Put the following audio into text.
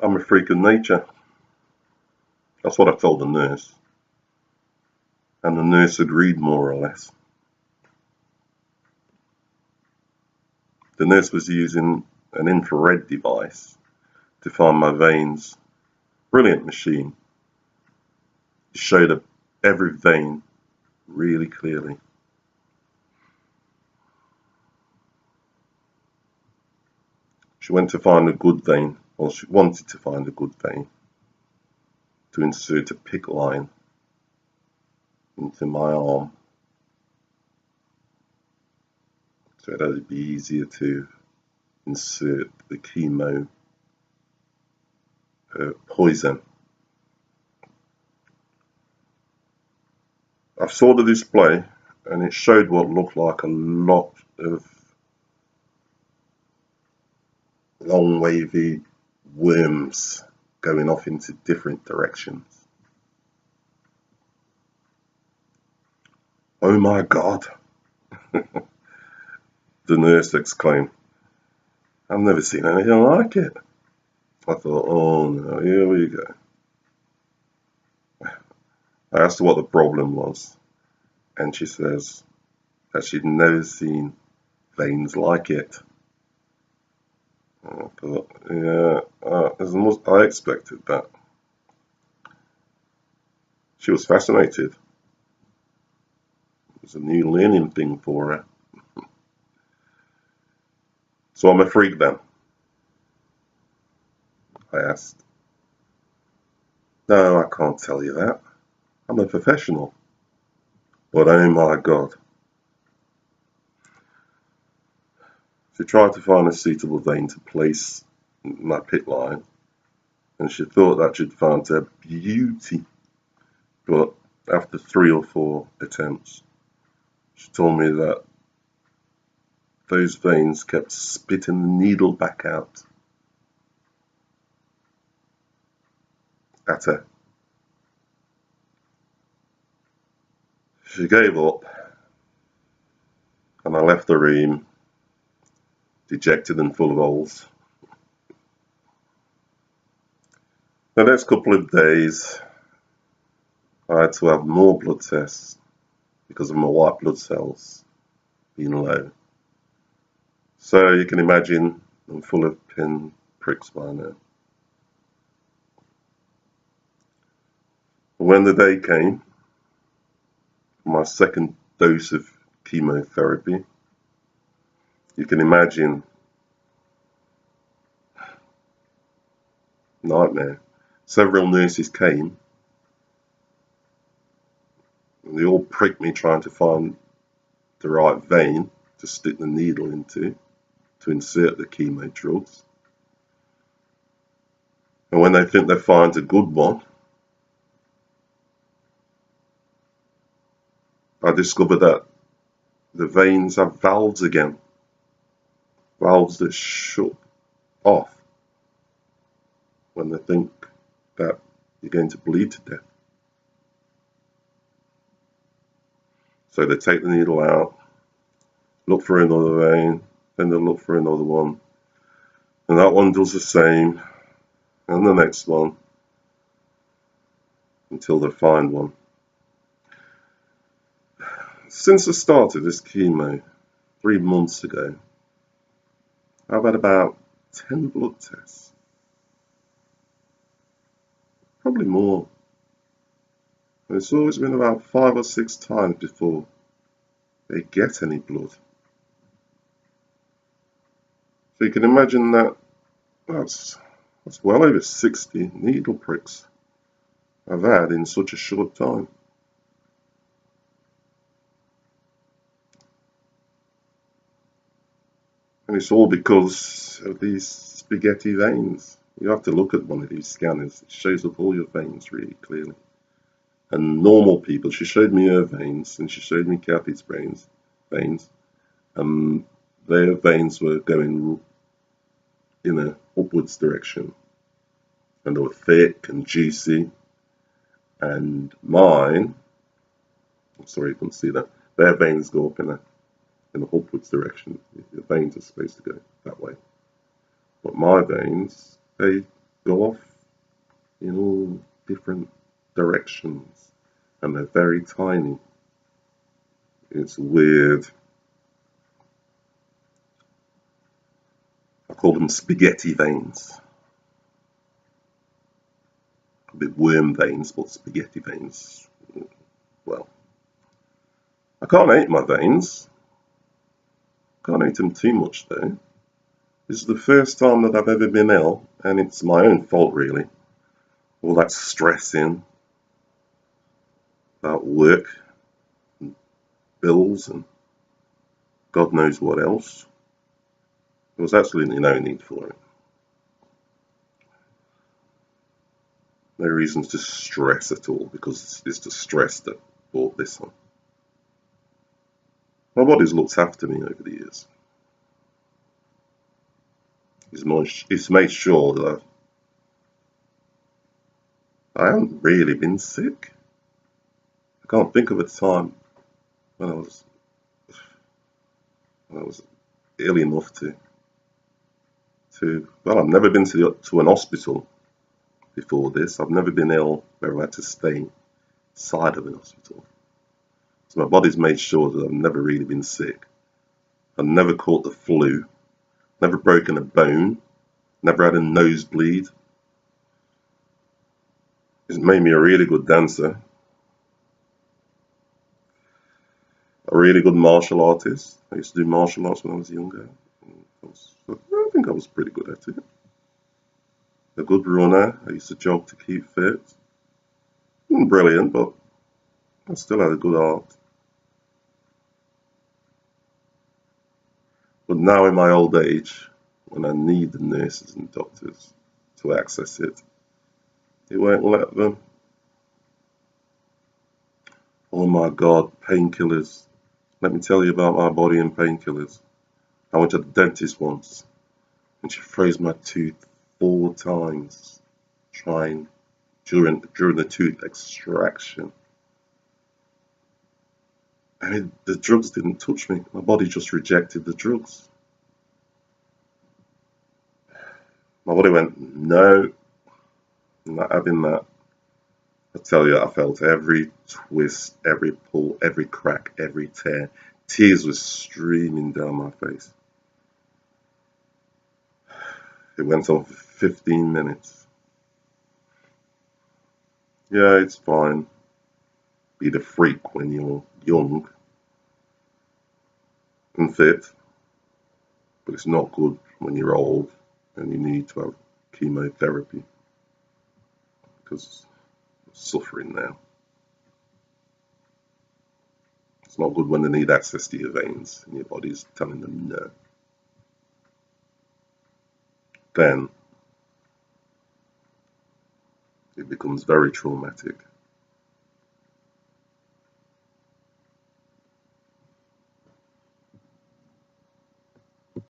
I'm a freak of nature. That's what I told the nurse. And the nurse agreed, more or less. The nurse was using an infrared device to find my veins. Brilliant machine. It showed every vein really clearly. She went to find a good vein, or she wanted to find a good vein, to insert a PICC line into my arm, so that it'd be easier to insert the chemo poison. I saw the display and it showed what looked like a lot of long wavy worms going off into different directions. "Oh my God," the nurse exclaimed. "I've never seen anything like it." I thought, oh no, here we go. I asked her what the problem was, and she says that she'd never seen veins like it. I thought, yeah, I expected that. She was fascinated. It was a new learning thing for her. "So I'm a freak then?" I asked. "No, I can't tell you that. I'm a professional." But oh my God. She tried to find a suitable vein to place my PICC line, and she thought that she'd found her beauty. But after 3 or 4 attempts, she told me that those veins kept spitting the needle back out at her. She gave up, and I left the room, dejected and full of holes. The next couple of days, I had to have more blood tests because of my white blood cells being low. So you can imagine I'm full of pin pricks by now. When the day came, my second dose of chemotherapy, you can imagine, nightmare. Several nurses came, and they all pricked me trying to find the right vein to stick the needle into, to insert the chemo drugs. And when they think they find a good one, I discovered that the veins have valves again. Valves that shut off when they think that you're going to bleed to death. So they take the needle out, look for another vein, then they'll look for another one, and that one does the same, and the next one, until they find one. Since I started this chemo 3 months ago, I've had about 10 blood tests. Probably more. And it's always been about 5 or 6 times before they get any blood. So you can imagine that that's well over 60 needle pricks I've had in such a short time. And it's all because of these spaghetti veins. You have to look at one of these scanners. It shows up all your veins really clearly. And normal people, she showed me her veins, and she showed me Kathy's veins. Their veins were going in an upwards direction. And they were thick and juicy. And mine, I'm sorry you couldn't see that, their veins go up in an upwards direction. Your veins are supposed to go that way. But my veins, they go off in all different directions, and they're very tiny. It's weird. I call them spaghetti veins. A bit worm veins, but spaghetti veins. Well, I can't eat my veins. Can't eat them too much though. This is the first time that I've ever been ill, and it's my own fault really. All that stressing about work and bills and God knows what else. There was absolutely no need for it. No reasons to stress at all, because it's the stress that brought this on. My body's looked after me over the years. It's made sure that I haven't really been sick. I can't think of a time when I was ill enough to well, I've never been to an hospital before this. I've never been ill where I had to stay inside of an hospital. So my body's made sure that I've never really been sick. I've never caught the flu, never broken a bone, never had a nosebleed. It's made me a really good dancer, a really good martial artist. I used to do martial arts when I was younger. I think I was pretty good at it. A good runner. I used to jog to keep fit. Wasn't brilliant, but I still had a good art. But now in my old age, when I need the nurses and doctors to access it, they won't let them. Oh my God, painkillers. Let me tell you about my body and painkillers. I went to the dentist once, and she froze my tooth 4 times during the tooth extraction. I mean, the drugs didn't touch me. My body just rejected the drugs. My body went, no, I'm not having that. I tell you, I felt every twist, every pull, every crack, every tear. Tears were streaming down my face. It went on for 15 minutes. Yeah, it's fine. Be the freak when you're young and fit, but it's not good when you're old and you need to have chemotherapy, because you're suffering now. It's not good when they need access to your veins and your body's telling them no. Then it becomes very traumatic.